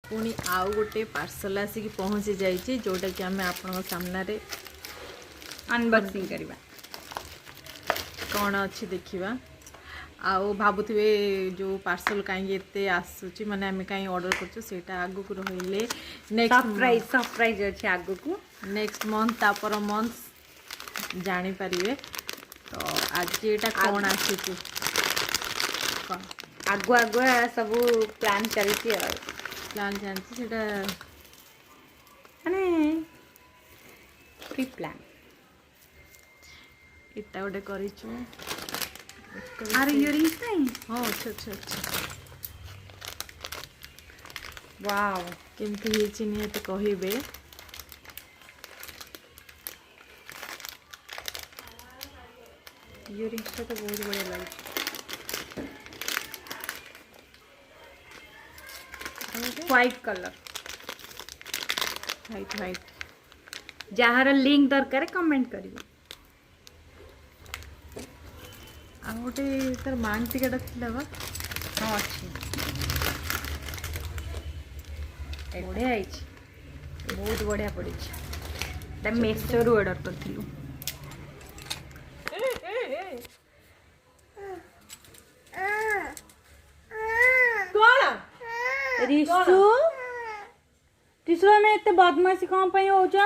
पुणी आउ गोटे पार्सल आसिक पहुँची जाइए जोटा कि आम आपण सामने अनबॉक्सिंग करवा कौन अच्छी देखा आउ भावुवे जो पार्सल कहीं एते आसूची माने आम कहीं ऑर्डर करटा आगु को रहिले सरप्राइज सरप्राइज अच्छे आगु को नेक्स्ट मंथ तापर मंथ जानी पारिबे। तो आज एटा कौन आसूची आगु आगुआ सब प्लान चलती प्लान जानती सेटा माने प्री प्लान इटा गोटे करिछु आर इयरिंग्स नहीं हाँ अच्छा अच्छा अच्छा वाओ केमती हेछि निहत कहिबे। इयरिंग्स तो बहुत बढ़िया लगे white colour white white jar link दरकार कमेंट करिवे। आ गोटे तार मांगटिकाटा थिला बा हाँ अच्छी बढ़िया है बहुत बढ़िया पड़ी मेसोरू ऑर्डर करूँ रिशु रिशु में एते बदमाशी कौन पे हो जा